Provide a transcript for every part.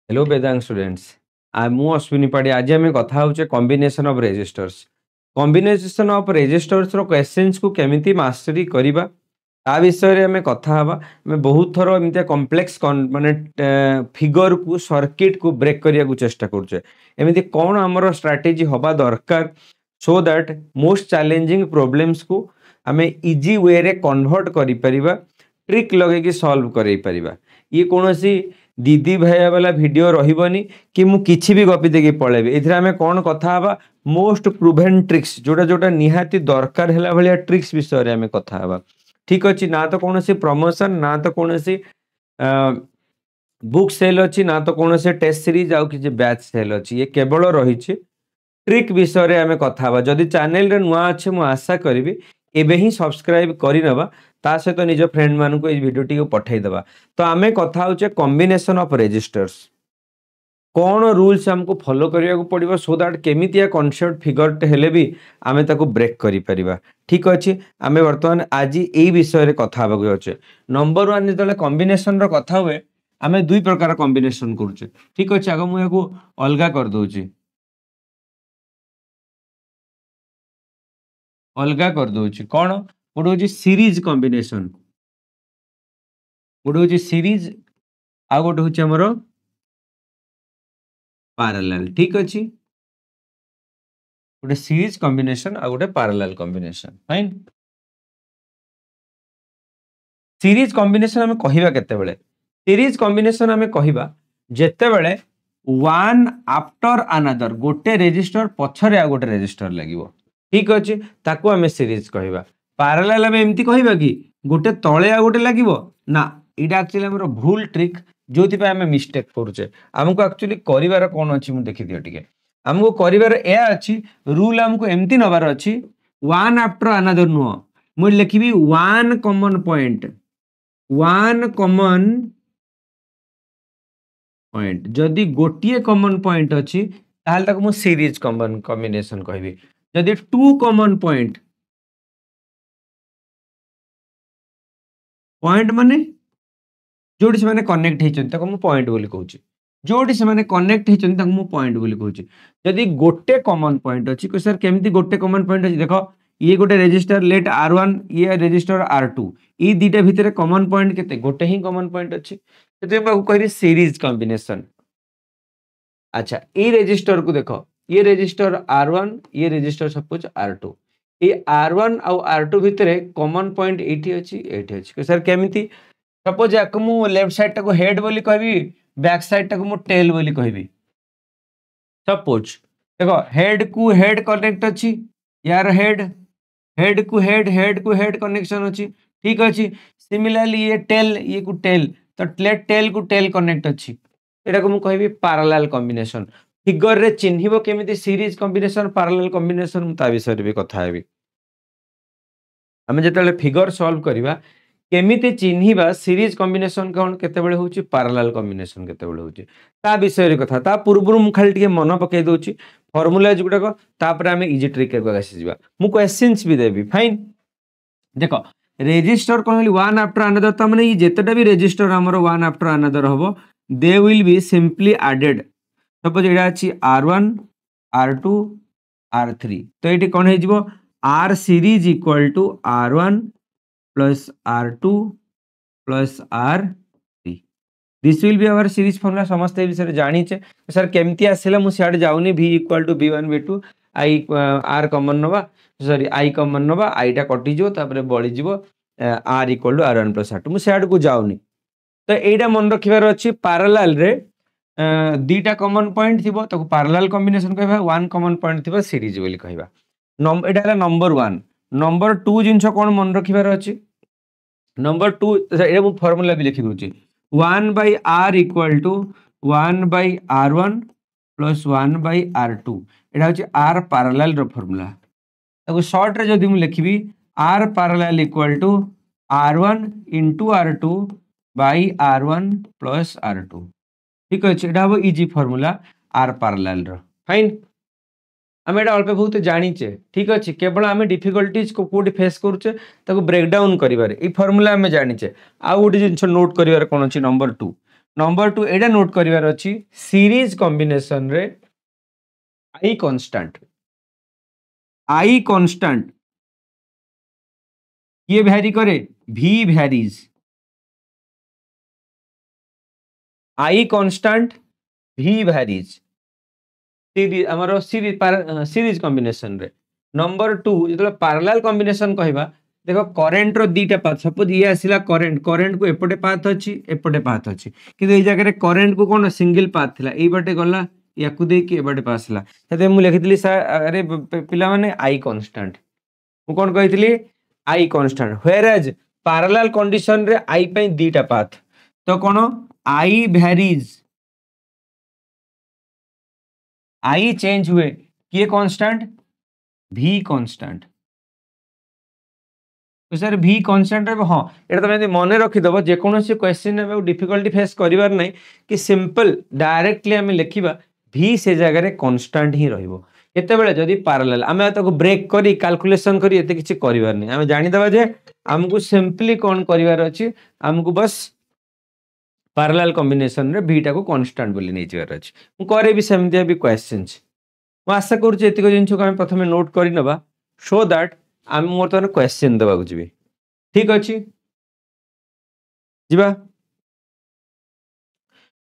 hello Vedang students मु अश्विनी पाड़ी आज आम कथा होचे combination of resistors combination of resistors रो क्वेश्चंस को केमिति मास्टरी करिबा ता विषय रे हमें कथा हबा मैं बहुत थरो एमितिया कॉम्प्लेक्स माने फिगर को सर्किट को ब्रेक करिया को चेष्टा करछे एमिति कोन हमरो स्ट्रेटजी हबा दरकार so that most challenging problems को हमें इजी वे रे कन्वर्ट करि परिबा ट्रिक लगे कि सॉल्व करि परिबा ये कोनोसी दीदी भाई वाला वीडियो रहिबनी कि मु किछि भी गपी देके पळेबे एथरा हमें कोन कथा हबा मोस्ट प्रूवन ट्रिक्स जोटा जोटा निहाती दरकार हैला भलिया ट्रिक्स विषय रे हमें कथा हबा ठीक अछि ना तो कोनोसी प्रमोशन ना तो कोनोसी बुक सेल अछि ना तो कोनोसी टेस्ट सीरीज आउ कि बैच सेल अछि ये केवल रहिछि ट्रिक विषय रे हमें कथा हबा जदि चैनल रे नुआ अछि मु आशा करबी एबे ही सब्सक्राइब करि नबा ता सहित निज फ्रेंड मान को इस वीडियो टी को पठाई दबा तो आमे कथा होचे कॉम्बिनेशन ऑफ रेजिस्टर्स कौन रूल्स हमको फॉलो करिया को पड़िबो सो दैट केमितिया कांसेप्ट फिगर हेले भी आमे ताको ब्रेक करि परिबा ठीक अछि आमे वर्तमान आज एई विषय रे कथा हबा होचे नंबर 1 जतले कॉम्बिनेशन रो कथा हुए आमे दुई प्रकार कॉम्बिनेशन करूचे ठीक अछि आगो मु याको अलगा कर दोची अलगा कर दोची कोन गोटे होची सीरीज कॉम्बिनेशन गोटे होची सीरीज आ गोटे होची हमरो पैरेलल ठीक अछि गोटे सीरीज कॉम्बिनेशन आ गोटे parallel combination fine series combination हमें कहिबा केते बेले सीरीज कॉम्बिनेशन हमें कहिबा जेते बेले वन आफ्टर अनदर गोटे रजिस्टर पछरे आ गोटे रजिस्टर लागिवो ठीक अछि ताको हमें सीरीज कहिबा पैरेलल हमें एम्ति कहिबा कि गोटे तळे आ गोटे लागिवो ना इडा एक्चुअली हमरो भूल ट्रिक जोथि पे हमें मिस्टेक करूचे हमको एक्चुअली करिवार कोन अछि मु देखि दियो टिके हमको करिवार ए अछि रूल हमको एम्ति नबार अछि वन आफ्टर अनदर नो मु लिखिबी वन कॉमन पॉइंट जदि गोटिए कॉमन पॉइंट अछि ताहले ताको मु सीरीज कॉमन कॉम्बिनेशन कहबी जदि टू कॉमन पॉइंट माने जोडी से माने कनेक्ट हेचन ताको मु पॉइंट बोली कहूची जोडी से माने कनेक्ट हेचन ताको मु पॉइंट बोली कहूची जदि गोटे कॉमन पॉइंट अछि को सर केमती गोटे कॉमन पॉइंट अछि देखो ये गोटे रजिस्टर लेट R1 ये रजिस्टर R2 ई दीटा भितरे कॉमन पॉइंट केते गोटे ही कॉमन पॉइंट अछि ते बाबू कहबी सीरीज कॉम्बिनेशन अच्छा ए रजिस्टर को देखो ये रजिस्टर R1 ये रजिस्टर सपोज R2 ये R1 और R2 भितरे कॉमन पॉइंट एठी अछि सर केमिति सपोज याक मु लेफ्ट साइड टाको हेड बोली कहबी बैक साइड टाको मु टेल बोली कहबी सपोज देखो हेड को हेड कनेक्ट अछि यार हेड को हेड कनेक्शन अछि ठीक अछि सिमिलरली ये को टेल तो टेल को टेल कनेक्ट अछि एटा को मु कहबी पैरेलल कॉम्बिनेशन फिगर रे चिन्हिबो केमिति सीरीज कॉम्बिनेशन पैरेलल कॉम्बिनेशन मु ता विषय रे भी कथा हेबी हमें जेतले फिगर सॉल्व करिबा केमिति चिन्हिबा सीरीज कॉम्बिनेशन कोन केते बेले होची पैरेलल कॉम्बिनेशन केते बेले होची ता विषय रे कथा ता पूर्वरु मु खाली टिके मन पकई दोची फार्मूला जुटा को तापर हमें इजी ट्रिक को आसी जिबा मु क्वेश्चंस भी देबी फाइन देखो रजिस्टर कहली वन आफ्टर अनदर त माने जेतेटा भी रजिस्टर हमरो वन आफ्टर अनदर होबो they will be simply added suppose एडा अछि R1 R2 R3 तो एटी कोन हे जिवो R series equal to R1 plus R2 plus R3 this will be our series formula समस्त विषय जानी छे सर केमती आसेला मु सियाड जाउनी V equal to B1 B2 I R common नबा सॉरी I कॉमन नबा I टा कटि जो तापरे बळी जिवो R equal to R1 plus R2 मु सियाड को जाउनी तो एटा मन रखिबार अछि पैरेलल रे दीटा कॉमन पॉइंट थिबो ताको पैरेलल कॉम्बिनेशन कहबा वन कॉमन पॉइंट थिबो सीरीज बोली कहबा एटा है नंबर 1 नंबर 2 जिंस कोन मन रखिबार अछि नंबर 2 एटा मु फार्मूला भी लिखि दोची 1 by R equal to 1 by R1 plus 1 by R2 एटा होची R पैरेलल रो फार्मूला ताको शॉर्ट रे जदी मु लिखिबी R parallel equal to R1 into R2 by R1 plus R2 ठीक अछि एटा हो इजी फार्मूला R पैरेलल रो फाइन आम एटा अल्प बहुत जानीचे ठीक अच्छे केवल आम डिफिकल्टीज को कोडी फेस करूचे ताको ब्रेक डाउन करिवारे ई फार्मूला आम जानीचे आ गोटे जिंस नोट करिवार कोन अछि नंबर 2 नंबर 2 एटा नोट करिवार अछि सीरीज कॉम्बिनेशन रे आई कांस्टेंट ये वैरी करे v वैरीज आई कांस्टेंट v वैरीज सीरीज हमरो सीरीज कॉम्बिनेशन रे नंबर 2 जेतले पैरेलल कॉम्बिनेशन कहबा देखो करंट रो दीटा पाथ सपोज ये आसिला करंट को एपटे पाथ अछि किंतु ए जगह रे करंट को कोन सिंगल पाथ थिला ए बटे गला याकु दे के एबटे पासला तते मु लिखितली सर अरे पिला माने आई कांस्टेंट मु कोन कहितली I constant whereas parallel condition रे आई पे दीटा पाथ तो कोन आई वैरीज आई चेंज हुए किए कांस्टेंट v कांस्टेंट तो सर v कांस्टेंट रे हां एटा तमे यदि मने रखि दबो जे कोनोसी क्वेश्चन में डिफिकल्टी फेस करिवार नै कि सिंपल डायरेक्टली हमें लिखिबा v से जगह रे कांस्टेंट ही रहइबो केते बेले जदी पैरेलल हमें ताको ब्रेक करी कैलकुलेशन करी एते किछि करिवार नै हमें जानि दबा जे हमकु सिंपली कोन करिवार अछि हमकु बस पैरेलल कॉम्बिनेशन रे v टा को कांस्टेंट बोली नै जिवार अछि मु करे भी सेमतिया भी क्वेश्चंस मु आशा करू जे एतिको जिंस को हम प्रथमे नोट करि नबा सो दैट हम मोर तने क्वेश्चन दबा को जिबी ठीक अछि जिबा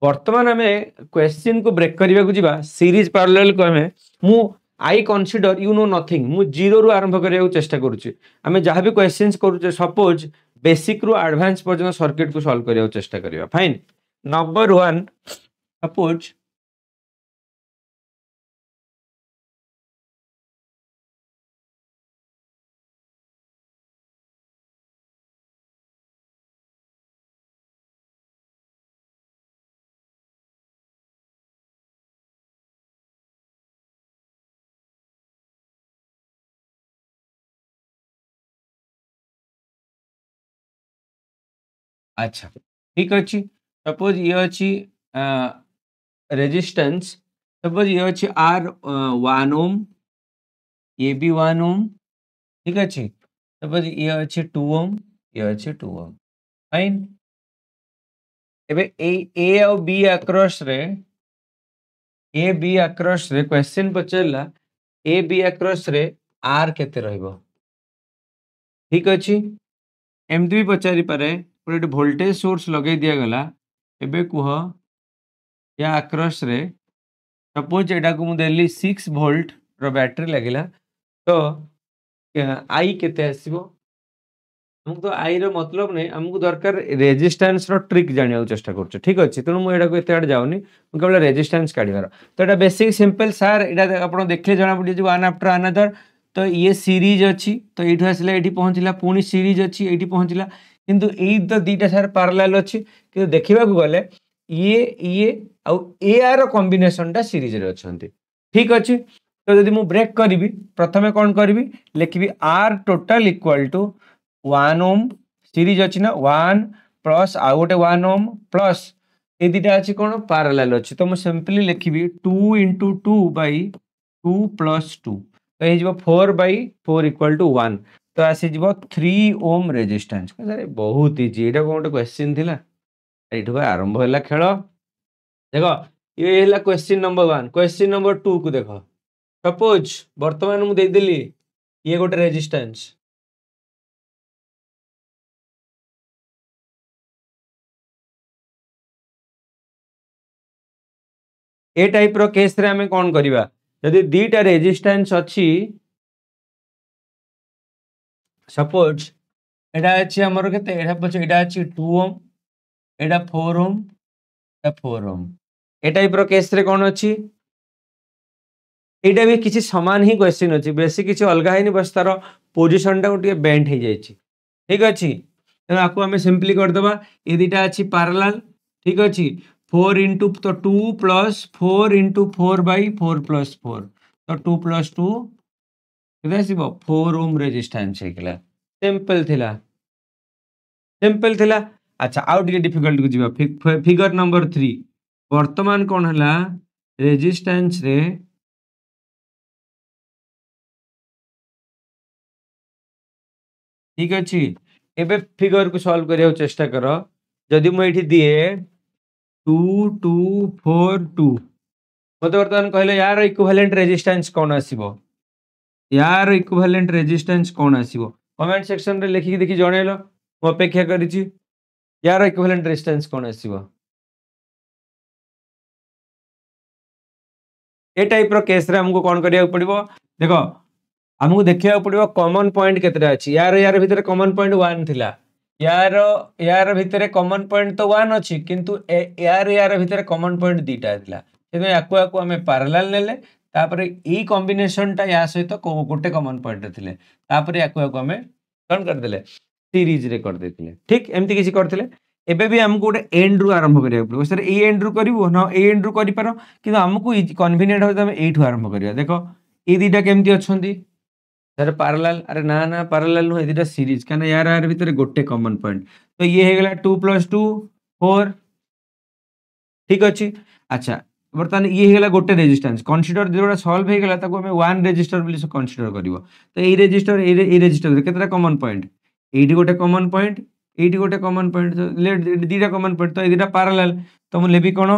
वर्तमान हमें क्वेश्चन को ब्रेक करबा को जिबा सीरीज पैरेलल को हमें मु I consider you know nothing मु जीरो रु आरंभ करिया को चेष्टा करूची हमें जहां भी क्वेश्चंस करूचे सपोज बेसिक रु एडवांस पर्यंत सर्किट को सॉल्व करिया को चेष्टा करिया फाइन नंबर 1 सपोज अच्छा ठीक अछि सपोज ये अछि रेजिस्टेंस सपोज ये अछि आर 1 ओम ये भी 1 ओम ठीक अछि सपोज ये अछि 2 ओम ये अछि 2 ओम फाइन एबे ए और बी अक्रॉस रे ए बी अक्रॉस रे क्वेश्चन पचरला ए बी अक्रॉस रे आर केते रहइबो ठीक अछि एमती भी पचारि पारे गोटे वोल्टेज सोर्स लगे दिया गला एबे कुह या अक्रॉस रे सपोज एटा को मु देली 6 वोल्ट रो बैटरी लागिला तो आई केते आसीबो हमको तो आई रो मतलब नै हमको दरकार रेजिस्टेंस रो ट्रिक जानिया चेष्टा करछ ठीक अछि तनु मु एडा को एते आड जाउनी मु केवल रेजिस्टेंस काढिबार तो एटा बेसिक सिंपल सर एटा आपण देखले जाना पड़ी जे वन आफ्टर अनदर तो ये सीरीज अछि तो एठु आसले एठी पहुंचला पुनी सीरीज अछि एठी पहुंचला किंतु एई तो दीटा सर पैरेलल अछि कि देखिबा को गले ये आ ए आर कॉम्बिनेशन टा सीरीज रे अछंती ठीक अछि तो यदि मु ब्रेक करबी प्रथमे कोन करबी लिखबी R total equal to 1 ohm series अछि ना 1 प्लस आ गोटे 1 ओम प्लस ए दीटा अछि कोन पैरेलल अछि तो मु सिंपली लिखबी 2 * 2 / 2 + 2 तो हे जिवो 4/4 इक्वल टू 1 तो आसी जिवो 3 ओम रेजिस्टेंस सर बहुत इजी एटा कोन क्वेश्चन थिला एठु आरंभ होला खेल देखो ये होला क्वेश्चन नंबर 1 क्वेश्चन नंबर 2 को देखो सपोज वर्तमान मु दे देली ये गोटे रेजिस्टेंस ए टाइप रो केस रे हमें कोन करिवा यदि दीटा रेजिस्टेंस अछि सपोज एटा अछि हमर केते एटा पछ एटा अछि 2 ओम एटा 4 ओम एटा 4 ओम ए टाइप रो केस रे कोन अछि एटा भी किछि समान ही क्वेश्चन अछि बेसी किछि अलगा हैनी बस तार पोजीशन टा गोटे बेंड हे जायछि ठीक अछि तो आको हमें सिंपली कर दबा ए दीटा अछि पैरेलल ठीक अछि 4 into तो 2 + 4 into 4/4 + 4 तो 2 + 2 केते आसीबो 4 ओम रेजिस्टेंस हेकला सिंपल थिला अच्छा आउ टिके डिफिकल्ट को जिबा फिगर नंबर 3 वर्तमान कोन हला रेजिस्टेंस रे ठीक अछि एबे फिगर को सॉल्व करिया चेष्टा करो जदि मु एठी दिए 2 2 4 2 मते वर्तमान कहले यार इक्विवेलेंट रेजिस्टेंस कोन आसीबो यार इक्विवेलेंट रेजिस्टेंस कोन आसीबो कमेंट सेक्शन रे लिखि देखि जणैलो मो अपेक्षा करिछि यार इक्विवेलेंट रेजिस्टेंस कोन आसीबो ए टाइप रो केस रे हमको कोन करिया पड़िबो देखो हमको देखिया पड़िबो कॉमन पॉइंट केतरा अछि यार भितर कॉमन पॉइंट 1 थिला यार यार भितर कॉमन पॉइंट तो 1 अछि किंतु यार भितर कॉमन पॉइंट दीटा थिला सेमे याकु हमें पैरेलल नेले तापरे ई कॉम्बिनेशन टा या सहित गोटे कॉमन पॉइंट थिले तापरे याकु हमें कौन कर देले सीरीज रे कर देथिले ठीक एमती किसी करथिले एबे भी हमको गोटे एंड रु आरंभ करिया पड़िबो सर ए एंड रु करिवो न ए एंड रु करि पारो किंतु हमको कन्वीनियंट हो तमे एठु आरंभ करिया देखो ई दीटा केमती अछंती सर पैरेलल अरे ना ना पैरेलल नु एदिटा सीरीज काना यार भीतर गोटे कॉमन पॉइंट तो ये हे गेला 2 + 2 4 ठीक अछि अच्छा वर्तमान ये हे गेला गोटे रेजिस्टेंस कंसीडर जेटा सॉल्व हे गेला ताको हमें 1 रेजिस्टर बोली कंसीडर करबो तो ए रेजिस्टर केतरा कॉमन पॉइंट एठी गोटे कॉमन पॉइंट एठी गोटे कॉमन पॉइंट लेट दीटा कॉमन पॉइंट तो एदिटा पैरेलल तो हम लेबी कोन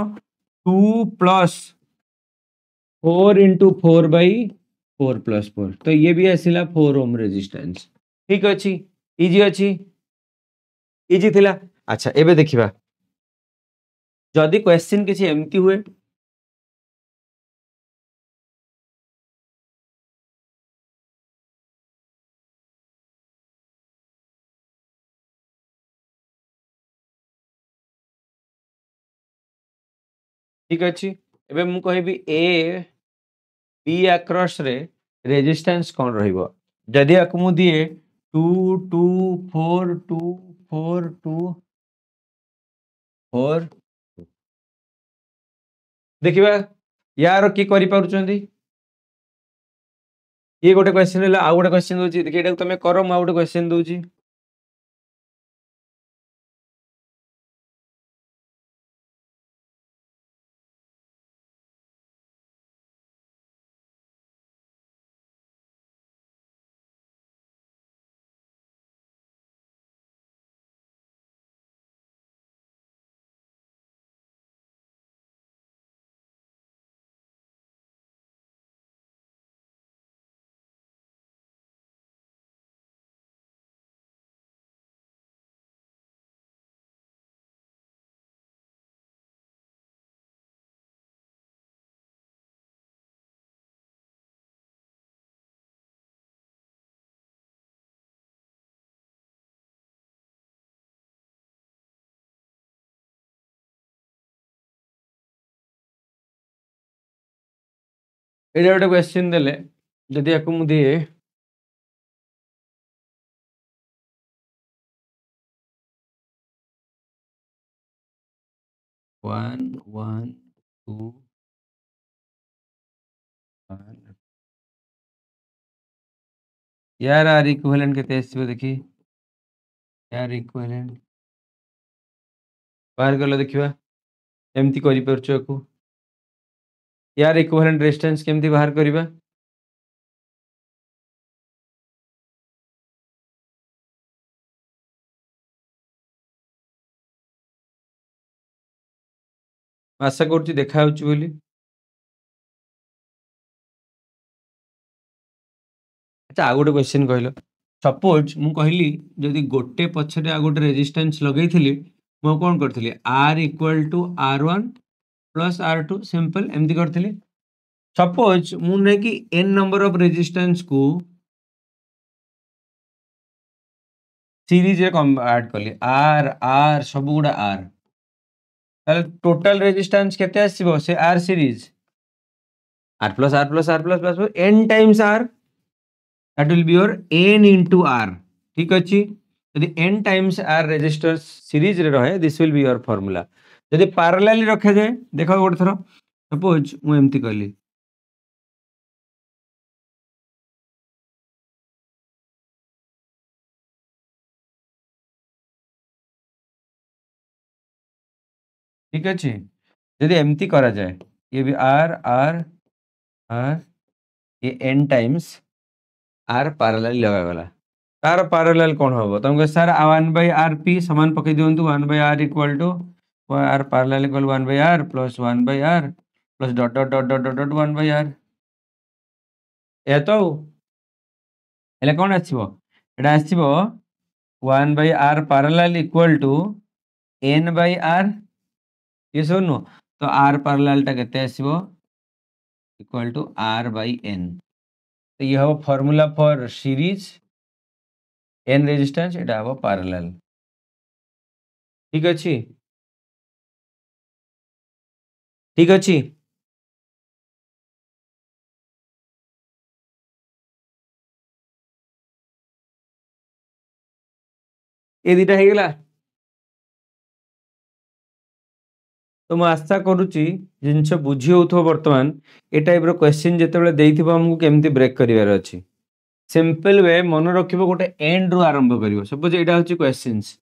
2 + 4 * 4/4 + 4 तो ये भी आसिला 4 ओम रेजिस्टेंस ठीक अछि इजी थिला अच्छा एबे देखिबा जदि क्वेश्चन किछि एमती हुए ठीक अछि एबे मु कहबी ए बी अक्रॉस रे रेजिस्टेंस कोन रहिबो जदि आकु मु दिए 2 2 4 2 4 2 4 देखिबा यार की करि पारुचंदी ये गोटे क्वेश्चन हला आ गोटे क्वेश्चन दोची देखि एटा तमे करो म आ गोटे क्वेश्चन दोची एटा गोटे क्वेश्चन देले जदि आकु मु दिए 1 1 2 1 यार आर इक्विवेलेंट केते आसीबो देखि यार इक्विवेलेंट बाहर गलो देखिबा एमती करि परछु आकु यार इक्विवेलेंट रेजिस्टेंस केमती बाहर करिबा आशा करछु देखा होछु बोली अच्छा आ गोटे क्वेश्चन कहलो सपोज मु कहली जदि गोटे पछरे आ गोटे रेजिस्टेंस लगैथिली मु कोन करथिली r = r1 + r2 सिंपल एमती करथिली सपोज मु ने कि n नंबर ऑफ रेजिस्टेंस को सीरीज रे कम ऐड करली r r सब गुडा r ताले टोटल रेजिस्टेंस केते आसीबो से r series r + r + r + n times r that will be your n into r ठीक अछि यदि n times r resistors series रे रहे this will be your formula यदि parallel रखे जाए देखो गोटे थरो सपोज मु एमती कहली ठीक अछि यदि एमती करा जाए ये भी r r r ये n टाइम्स r parallel लगा गला तार parallel कोन होबो तुमके सर 1/rp समान पके दियंतु 1/r = r parallel equal 1 by r plus 1 by r plus dot dot dot dot dot dot 1 by r ए तो एले कौन आछिबो एटा आछिबो 1 by r parallel equal to n by r ये सुनो तो r parallel टा केते आछिबो equal to r by n तो ये हो formula for series n resistance एटा हो पैरेलल ठीक अछि ए दिटा हे गेला तो मैं आशा करूची जिनस बुझी होथो वर्तमान ए टाइप रो क्वेश्चन जेतेबेले देइथिबो हमकु केमती ब्रेक करिवार अछि सिंपल वे मन रखिबो गोटे एंड रो आरंभ करिवो सपोज एटा होची क्वेश्चंस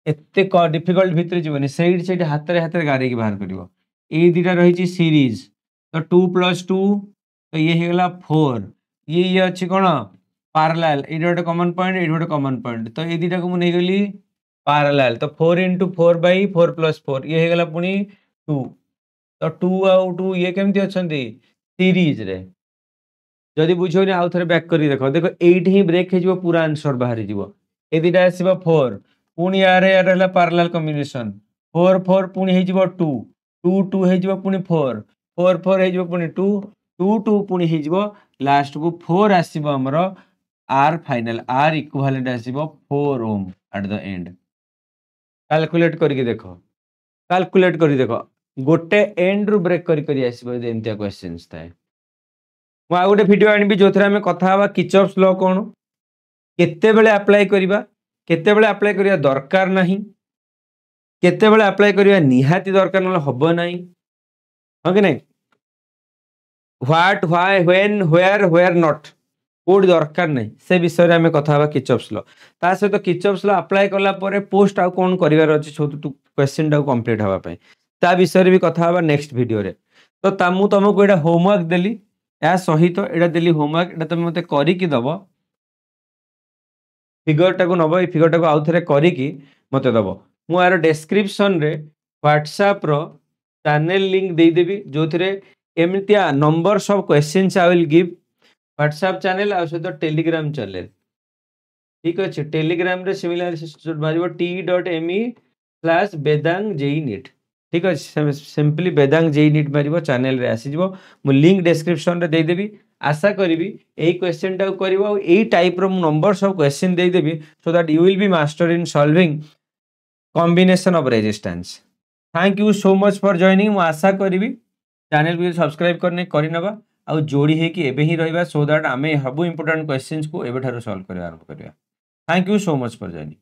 एते डिफिकल्ट भितर जीवनी सेठी हाथ रे गारे की बाहर करिवो ए दिटा रहिची सीरीज तो 2 + 2 तो ये हे गेला 4 ये अछि कोन पैरेलल ए गोटे कॉमन पॉइंट ए गोटे कॉमन पॉइंट तो ए दिटा को मु नै गेली पैरेलल तो 4 * 4 / 4 + 4 ये हे गेला पुनी 2 तो 2 आउ 2 ये केमती अछंती सीरीज रे जदि बुझोनी आउ थरे बैक करी देखो देखो 8 ही ब्रेक हे जिवो पूरा आंसर बाहर जिवो ए दिटा आसीबो 4 पुनी यारे हला पैरेलल कॉम्बिनेशन 4 4 पुनी हे जिवो 2 2 2 हे जिवो पुनी 4 4 4 हे जिवो पुनी 2 2 2 पुनी हे जिवो लास्ट को 4 आसीबो हमरो r फाइनल r इक्विवेलेंट आसीबो 4 ohm at the end calculate करके देखो गोटे एंड रु ब्रेक करी आसीबो एंतिया क्वेश्चंस थाए मु आ गोटे वीडियो आनिबी जोथरा हमें कथा हवा किचॉफ्स लॉ कोन केते बेले अप्लाई करिबा केते बेले अप्लाई करिया दरकार नाही केते बेले अप्लाई करिया निहाती दरकार न हबो नाही हो कि नहीं what why when where not code दरकार नहीं से विषय रे हमें कथा हवा किचॉफ्स लॉ ता से तो किचॉफ्स लॉ अप्लाई करला परे पोस्ट आ कोन करिवार अछि छोटू क्वेश्चन टा कंप्लीट हवा पय ता विषय रे भी कथा हवा नेक्स्ट वीडियो रे तो तामु तुमको एटा होमवर्क देली या सहित एटा देली होमवर्क एटा तुम मते करी की दबो फिगर टा को नबो ए फिगर टा को आउ थरे करी की मते दबो मु आर डिस्क्रिप्शन रे व्हाट्सएप रो चैनल लिंक दे देबी जो थरे एमितिया numbers of questions I will give WhatsApp channel आ सहित टेलीग्राम चैनल ठीक अछि टेलीग्राम रे सिमिलर मारिबो t.me/vedang.jeenit ठीक अछि सिंपली वेदांग जेईनीट मारिबो चैनल रे आसी जिवो मु लिंक डिस्क्रिप्शन रे दे देबी आशा करिवि एई क्वेश्चन टा करिवो एई टाइप रो नंबर्स ऑफ क्वेश्चन दे देबी so that you will be master in solving combination of resistance thank you so much for joining मु आशा करिवि चैनल को सब्सक्राइब करने करिनबा आ जोड़ी हे कि एबे ही रहबा सो दैट आमे हबु इंपोर्टेंट क्वेश्चंस को एबे थारो सॉल्व करे आरंभ करिया thank you so much for joining